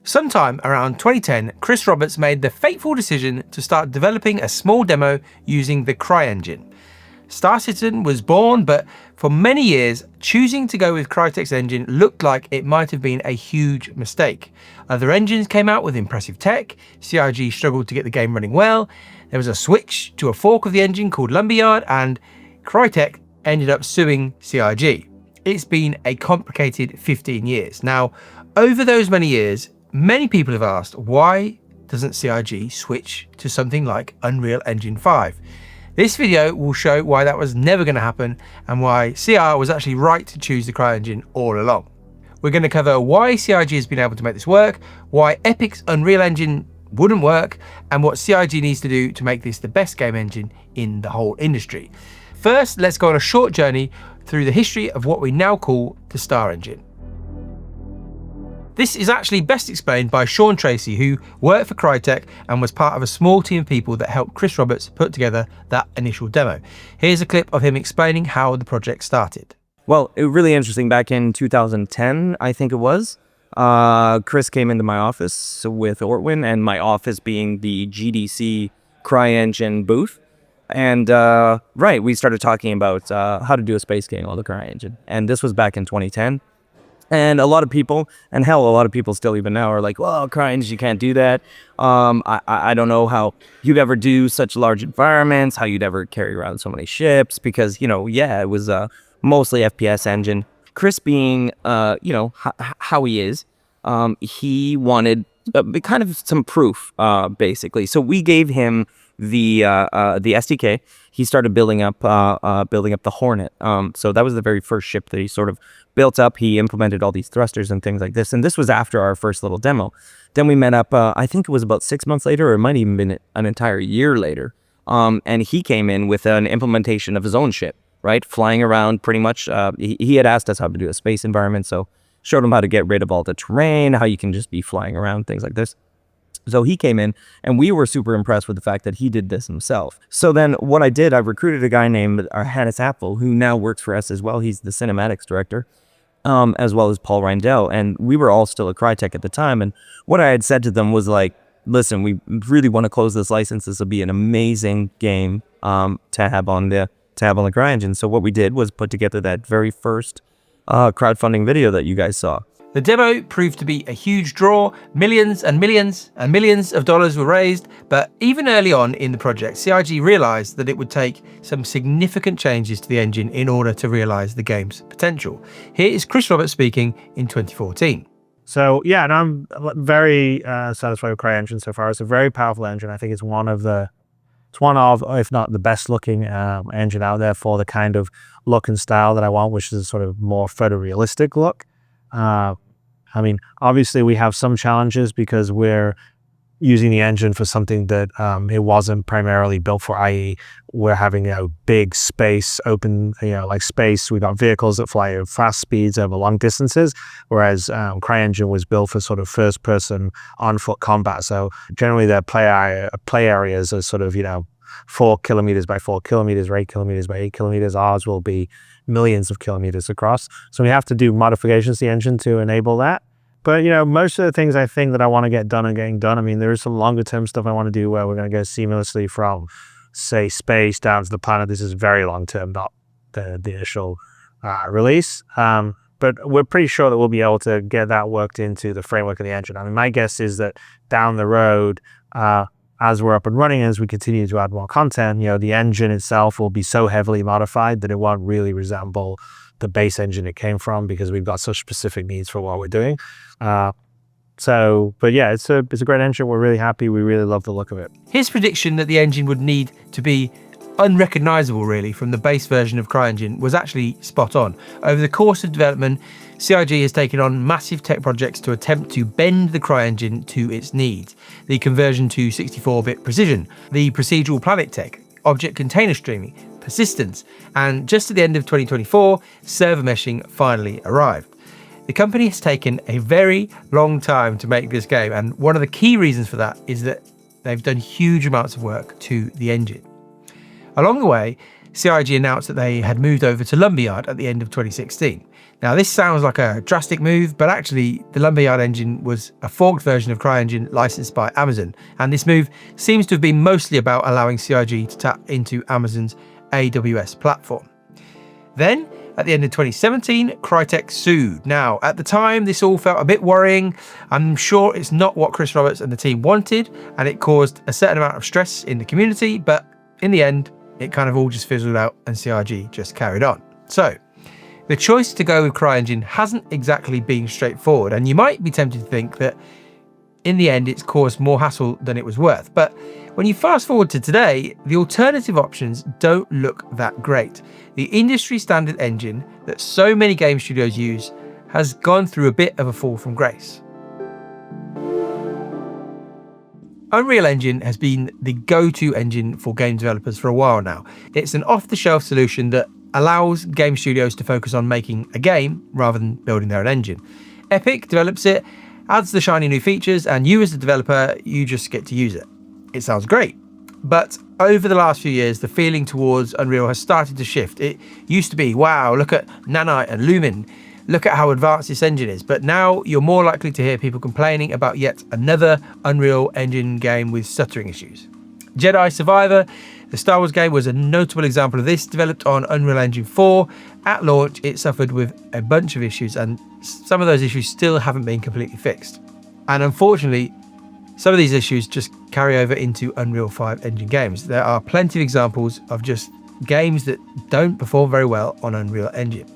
Sometime around 2010, Chris Roberts made the fateful decision to start developing a small demo using the CryEngine. Star Citizen was born, but for many years, choosing to go with Crytek's engine looked like it might have been a huge mistake. Other engines came out with impressive tech, CryEngine struggled to get the game running well, there was a switch to a fork of the engine called Lumberyard, and Crytek ended up suing CryEngine. It's been a complicated 15 years. Now, over those many years, many people have asked, why doesn't CryEngine switch to something like Unreal Engine 5? This video will show why that was never going to happen and why CR was actually right to choose the CryEngine all along. We're going to cover why CryEngine has been able to make this work, why Epic's Unreal Engine wouldn't work, and what CryEngine needs to do to make this the best game engine in the whole industry. First, let's go on a short journey through the history of what we now call the Star Engine. This is actually best explained by Sean Tracy, who worked for Crytek and was part of a small team of people that helped Chris Roberts put together that initial demo. Here's a clip of him explaining how the project started. Well, it was really interesting. Back in 2010, I think it was, Chris came into my office with Ortwin, and my office being the GDC CryEngine booth. And we started talking about how to do a space game on the CryEngine. And this was back in 2010. And a lot of people, and hell, a lot of people still even now are like, well, CryEngine, you can't do that. I don't know how you'd ever do such large environments, how you'd ever carry around so many ships, because, it was mostly FPS engine. Chris being, how he is, he wanted kind of some proof, basically. So we gave him the SDK. He started building up the Hornet. So that was the very first ship that he sort of built up. He implemented all these thrusters and things like this. And this was after our first little demo. Then we met up, I think it was about 6 months later, or it might even been an entire year later. And he came in with an implementation of his own ship, right? Flying around pretty much. He had asked us how to do a space environment. So showed him how to get rid of all the terrain, how you can just be flying around, things like this. So he came in, and we were super impressed with the fact that he did this himself. So then what I did, I recruited a guy named Hannes Apfel, who now works for us as well. He's the cinematics director, as well as Paul Reindel. And we were all still at Crytek at the time. And what I had said to them was like, listen, we really want to close this license. This will be an amazing game to have on the CryEngine. So what we did was put together that very first crowdfunding video that you guys saw. The demo proved to be a huge draw. Millions and millions and millions of dollars were raised, but even early on in the project, CryEngine realized that it would take some significant changes to the engine in order to realize the game's potential. Here is Chris Roberts speaking in 2014. So yeah, and I'm very satisfied with CryEngine so far. It's a very powerful engine. I think it's one of, if not the best looking engine out there for the kind of look and style that I want, which is a sort of more photorealistic look. Obviously we have some challenges because we're using the engine for something that it wasn't primarily built for, i.e. we're having big space, open, like space. We've got vehicles that fly at fast speeds over long distances, whereas CryEngine was built for sort of first-person on-foot combat. So generally their play areas are sort of, 4 kilometers by 4 kilometers or 8 kilometers by 8 kilometers. Ours will be millions of kilometers across. So we have to do modifications to the engine to enable that. But, most of the things I think that I want to get done are getting done. There is some longer term stuff I want to do where we're going to go seamlessly from, say, space down to the planet. This is very long term, not the initial release. But we're pretty sure that we'll be able to get that worked into the framework of the engine. My guess is that down the road, as we're up and running, as we continue to add more content, the engine itself will be so heavily modified that it won't really resemble the base engine it came from, because we've got such specific needs for what we're doing. But yeah, it's a great engine. We're really happy. We really love the look of it. His prediction that the engine would need to be unrecognizable really from the base version of CryEngine was actually spot on. Over the course of development, CryEngine has taken on massive tech projects to attempt to bend the CryEngine to its needs. The conversion to 64-bit precision, the procedural planet tech, object container streaming, persistence, and just at the end of 2024, server meshing finally arrived. The company has taken a very long time to make this game, and one of the key reasons for that is that they've done huge amounts of work to the engine. Along the way, CryEngine announced that they had moved over to Lumberyard at the end of 2016. Now, this sounds like a drastic move, but actually the Lumberyard engine was a forked version of CryEngine licensed by Amazon, and this move seems to have been mostly about allowing CIG to tap into Amazon's AWS platform. Then, at the end of 2017, Crytek sued. Now, at the time, this all felt a bit worrying. I'm sure it's not what Chris Roberts and the team wanted, and it caused a certain amount of stress in the community, but in the end, it kind of all just fizzled out and CIG just carried on. So, the choice to go with CryEngine hasn't exactly been straightforward, and you might be tempted to think that in the end it's caused more hassle than it was worth. But when you fast forward to today, the alternative options don't look that great. The industry standard engine that so many game studios use has gone through a bit of a fall from grace. Unreal Engine has been the go-to engine for game developers for a while now. It's an off-the-shelf solution that allows game studios to focus on making a game rather than building their own engine. Epic develops it, adds the shiny new features, and you as the developer, you just get to use it. It sounds great. But over the last few years, the feeling towards Unreal has started to shift. It used to be, wow, look at Nanite and Lumen. Look at how advanced this engine is. But now you're more likely to hear people complaining about yet another Unreal Engine game with stuttering issues. Jedi Survivor, the Star Wars game, was a notable example of this. Developed on Unreal Engine 4, at launch it suffered with a bunch of issues, and some of those issues still haven't been completely fixed. And unfortunately, some of these issues just carry over into Unreal 5 engine games. There are plenty of examples of just games that don't perform very well on Unreal Engine.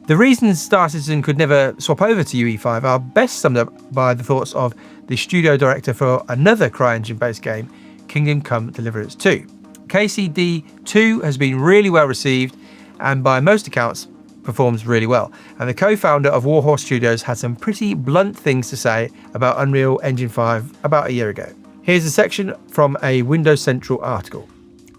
The reasons Star Citizen could never swap over to UE5 are best summed up by the thoughts of the studio director for another CryEngine-based game, Kingdom Come Deliverance 2. KCD 2 has been really well received and by most accounts performs really well. And the co-founder of Warhorse Studios had some pretty blunt things to say about Unreal Engine 5 about a year ago. Here's a section from a Windows Central article.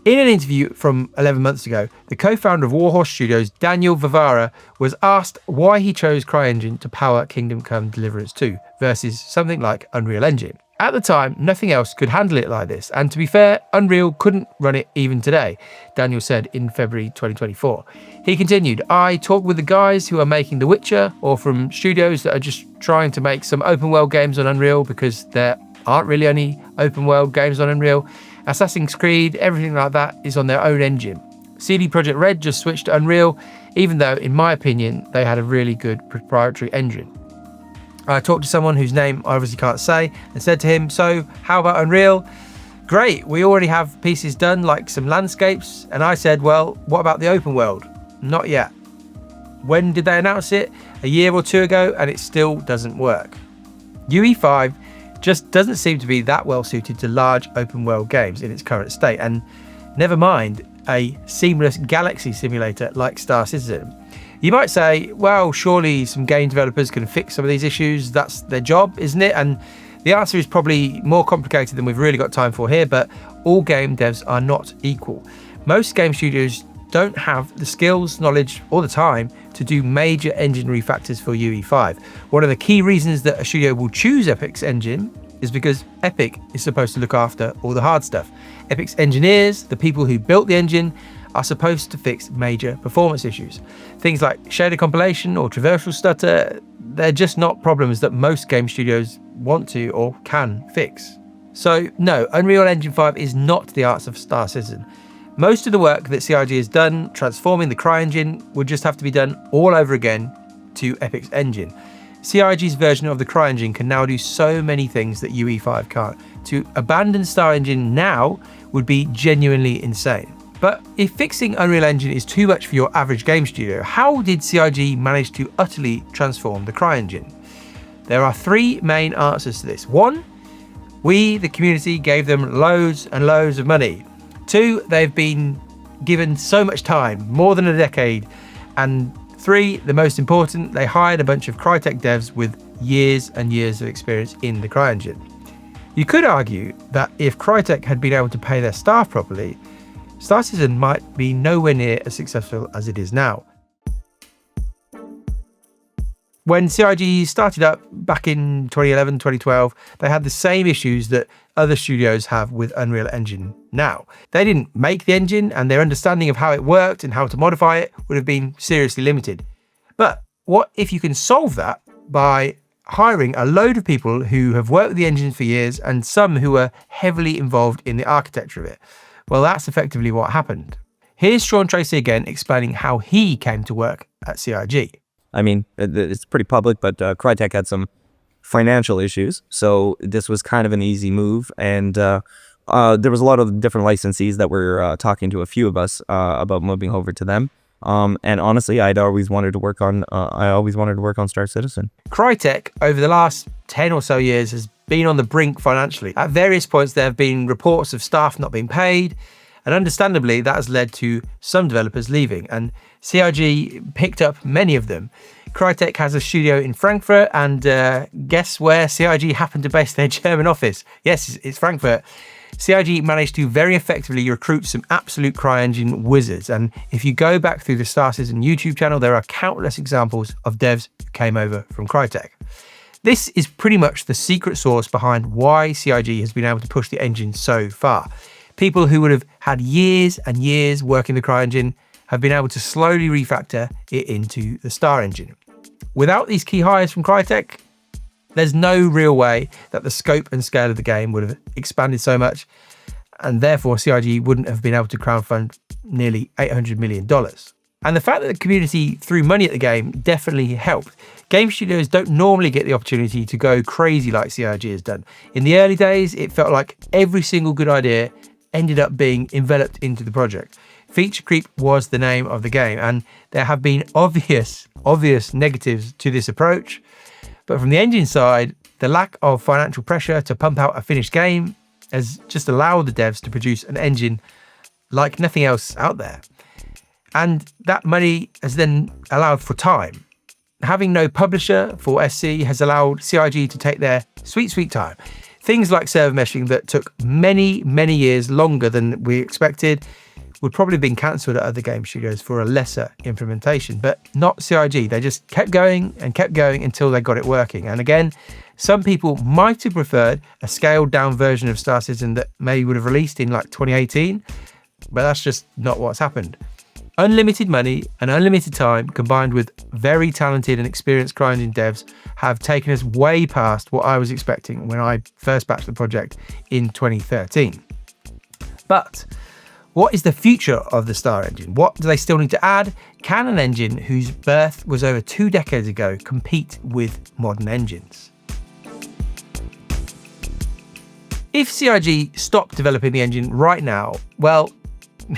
In an interview from 11 months ago, the co-founder of Warhorse Studios, Daniel Vivara, was asked why he chose CryEngine to power Kingdom Come Deliverance 2 versus something like Unreal Engine. At the time, nothing else could handle it like this, and to be fair, Unreal couldn't run it even today, Daniel said in February 2024. He continued, I talked with the guys who are making The Witcher, or from studios that are just trying to make some open world games on Unreal because there aren't really any open world games on Unreal. Assassin's Creed, everything like that is on their own engine. CD Projekt Red just switched to Unreal, even though, in my opinion, they had a really good proprietary engine. I talked to someone whose name I obviously can't say and said to him, so how about Unreal? Great, we already have pieces done like some landscapes. And I said, well, what about the open world? Not yet. When did they announce it? A year or two ago, and it still doesn't work. UE5 just doesn't seem to be that well suited to large open world games in its current state, and never mind a seamless galaxy simulator like Star Citizen. You might say, well, surely some game developers can fix some of these issues. That's their job, isn't it? And the answer is probably more complicated than we've really got time for here, but all game devs are not equal. Most game studios don't have the skills, knowledge, or the time to do major engine refactors for UE5. One of the key reasons that a studio will choose Epic's engine is because Epic is supposed to look after all the hard stuff. Epic's engineers, the people who built the engine, are supposed to fix major performance issues. Things like shader compilation or traversal stutter, they're just not problems that most game studios want to or can fix. So no, Unreal Engine 5 is not the answer for Star Citizen. Most of the work that CIG has done transforming the CryEngine would just have to be done all over again to Epic's engine. CIG's version of the CryEngine can now do so many things that UE5 can't. To abandon Star Engine now would be genuinely insane. But if fixing Unreal Engine is too much for your average game studio, how did CIG manage to utterly transform the CryEngine? There are three main answers to this. One, we, the community, gave them loads and loads of money. Two, they've been given so much time, more than a decade. And three, the most important, they hired a bunch of Crytek devs with years and years of experience in the CryEngine. You could argue that if Crytek had been able to pay their staff properly, Star Citizen might be nowhere near as successful as it is now. When CIG started up back in 2011, 2012, they had the same issues that other studios have with Unreal Engine now. They didn't make the engine, and their understanding of how it worked and how to modify it would have been seriously limited. But what if you can solve that by hiring a load of people who have worked with the engine for years and some who are heavily involved in the architecture of it? Well, that's effectively what happened. Here's Sean Tracy again explaining how he came to work at CryEngine. I mean, it's pretty public, but Crytek had some financial issues, so this was kind of an easy move. And there was a lot of different licensees that were talking to a few of us about moving over to them. And honestly, I always wanted to work on Star Citizen. Crytek, over the last 10 or so years, has been on the brink financially. At various points, there have been reports of staff not being paid, and understandably, that has led to some developers leaving, and CryEngine picked up many of them. Crytek has a studio in Frankfurt, and guess where CryEngine happened to base their German office? Yes, it's Frankfurt. CryEngine managed to very effectively recruit some absolute CryEngine wizards, and if you go back through the Star Citizen YouTube channel, there are countless examples of devs who came over from Crytek. This is pretty much the secret sauce behind why CryEngine has been able to push the engine so far. People who would have had years and years working the CryEngine have been able to slowly refactor it into the Star engine. Without these key hires from Crytek, there's no real way that the scope and scale of the game would have expanded so much, and therefore CryEngine wouldn't have been able to crowdfund nearly $800 million. And the fact that the community threw money at the game definitely helped. Game studios don't normally get the opportunity to go crazy like CryEngine has done. In the early days, it felt like every single good idea ended up being enveloped into the project. Feature creep was the name of the game, and there have been obvious negatives to this approach. But from the engine side, the lack of financial pressure to pump out a finished game has just allowed the devs to produce an engine like nothing else out there. And that money has then allowed for time. Having no publisher for SC has allowed CryEngine to take their sweet time. Things like server meshing that took many years longer than we expected would probably have been cancelled at other game studios for a lesser implementation, but not CryEngine. They just kept going until they got it working. And again, some people might have preferred a scaled down version of Star Citizen that maybe would have released in like 2018, but that's just not what's happened. Unlimited money and unlimited time combined with very talented and experienced CryEngine devs have taken us way past what I was expecting when I first batched the project in 2013. But what is the future of the Star engine? What do they still need to add? Can an engine whose birth was over 2 decades ago compete with modern engines? If CryEngine stopped developing the engine right now, well,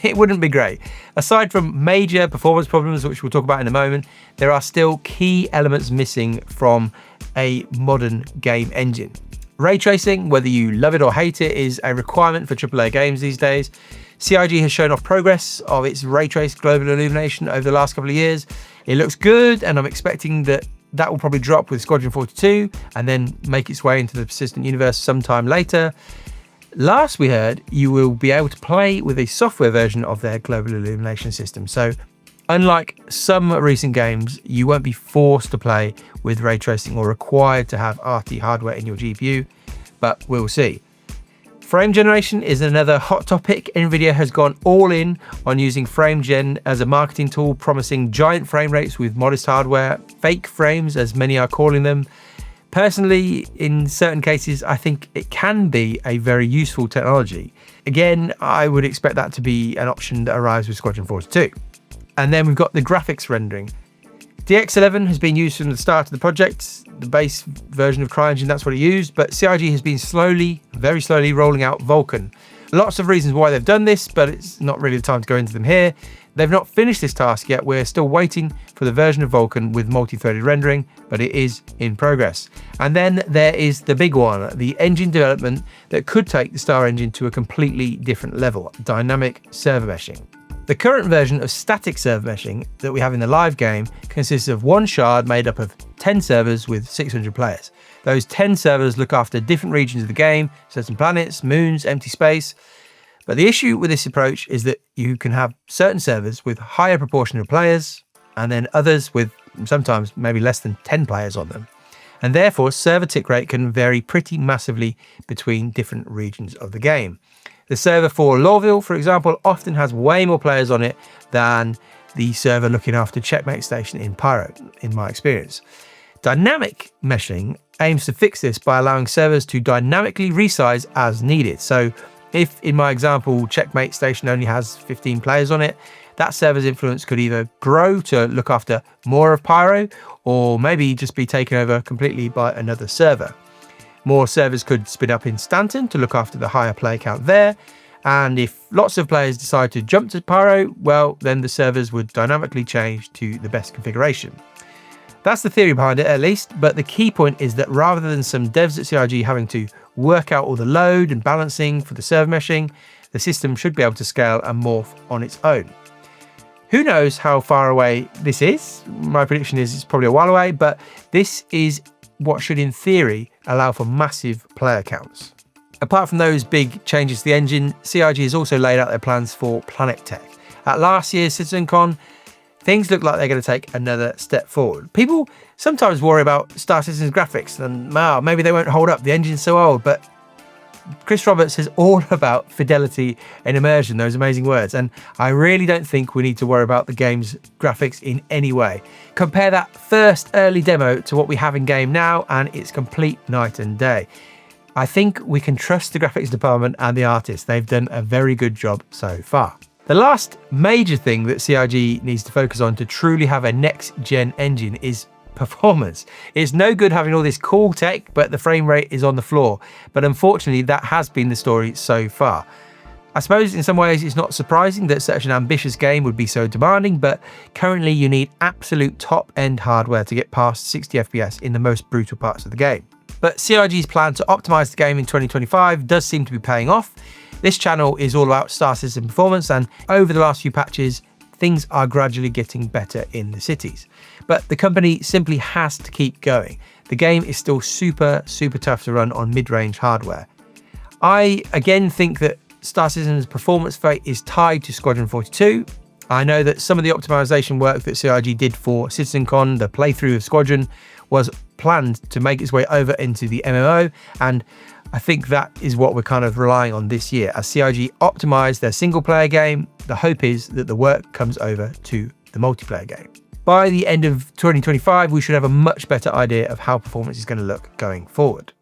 it wouldn't be great. Aside from major performance problems, which we'll talk about in a moment, there are still key elements missing from a modern game engine. Ray tracing, whether you love it or hate it, is a requirement for AAA games these days. CryEngine has shown off progress of its ray trace global illumination over the last couple of years. It looks good, and I'm expecting that will probably drop with Squadron 42 and then make its way into the persistent universe sometime later. Last we heard, you will be able to play with a software version of their global illumination system. So unlike some recent games, you won't be forced to play with ray tracing or required to have RT hardware in your GPU, but we'll see. Frame generation is another hot topic. Nvidia has gone all in on using FrameGen as a marketing tool, promising giant frame rates with modest hardware, fake frames as many are calling them. Personally, in certain cases, I think it can be a very useful technology. Again, I would expect that to be an option that arrives with Squadron 42. And then we've got the graphics rendering. DX11 has been used from the start of the project, the base version of CryEngine, that's what it used, but CryEngine has been very slowly rolling out Vulkan. Lots of reasons why they've done this, but it's not really the time to go into them here. They've not finished this task yet. We're still waiting for the version of Vulkan with multi-threaded rendering, but it is in progress. And then there is the big one, the engine development that could take the Star engine to a completely different level, dynamic server meshing. The current version of static server meshing that we have in the live game consists of one shard made up of 10 servers with 600 players. Those 10 servers look after different regions of the game, certain planets, moons, empty space. But the issue with this approach is that you can have certain servers with higher proportion of players and then others with sometimes maybe less than 10 players on them. And therefore server tick rate can vary pretty massively between different regions of the game. The server for Lorville, for example, often has way more players on it than the server looking after Checkmate Station in Pyro, in my experience. Dynamic meshing aims to fix this by allowing servers to dynamically resize as needed. So if, in my example, Checkmate Station only has 15 players on it, that server's influence could either grow to look after more of Pyro, or maybe just be taken over completely by another server. More servers could spin up in Stanton to look after the higher player count there, and if lots of players decide to jump to Pyro, well, then the servers would dynamically change to the best configuration. That's the theory behind it, at least, but the key point is that rather than some devs at CryEngine having to work out all the load and balancing for the server meshing, the system should be able to scale and morph on its own. Who knows how far away this is? My prediction is it's probably a while away, but this is what should, in theory, allow for massive player counts. Apart from those big changes to the engine, CryEngine has also laid out their plans for Planet Tech. At last year's CitizenCon, things look like they're going to take another step forward. People sometimes worry about Star Citizen's graphics and maybe they won't hold up, the engine's so old, but Chris Roberts is all about fidelity and immersion, those amazing words, and I really don't think we need to worry about the game's graphics in any way. Compare that first early demo to what we have in game now, and it's complete night and day. I think we can trust the graphics department and the artists. They've done a very good job so far. The last major thing that CryEngine needs to focus on to truly have a next-gen engine is performance. It's no good having all this cool tech, but the frame rate is on the floor. But unfortunately, that has been the story so far. I suppose in some ways it's not surprising that such an ambitious game would be so demanding, but currently you need absolute top-end hardware to get past 60 FPS in the most brutal parts of the game. But CryEngine's plan to optimize the game in 2025 does seem to be paying off. This channel is all about Star Citizen performance, and over the last few patches, things are gradually getting better in the cities. But the company simply has to keep going. The game is still super tough to run on mid-range hardware. I again think that Star Citizen's performance fate is tied to Squadron 42. I know that some of the optimization work that CryEngine did for CitizenCon, the playthrough of Squadron, was planned to make its way over into the MMO, and I think that is what we're kind of relying on this year. As CryEngine optimize their single player game, the hope is that the work comes over to the multiplayer game. By the end of 2025, we should have a much better idea of how performance is going to look going forward.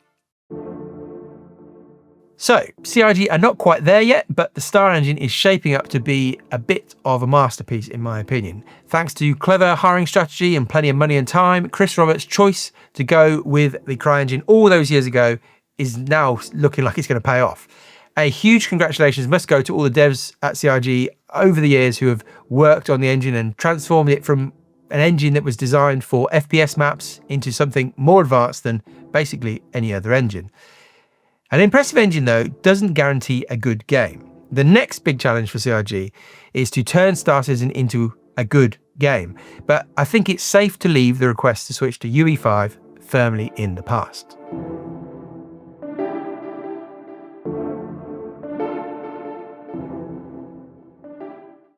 So, CryEngine are not quite there yet, but the Star Engine is shaping up to be a bit of a masterpiece in my opinion. Thanks to clever hiring strategy and plenty of money and time, Chris Roberts' choice to go with the CryEngine all those years ago is now looking like it's going to pay off. A huge congratulations must go to all the devs at CryEngine over the years who have worked on the engine and transformed it from an engine that was designed for FPS maps into something more advanced than basically any other engine. An impressive engine, though, doesn't guarantee a good game. The next big challenge for CryEngine is to turn Star Citizen into a good game, but I think it's safe to leave the request to switch to UE5 firmly in the past.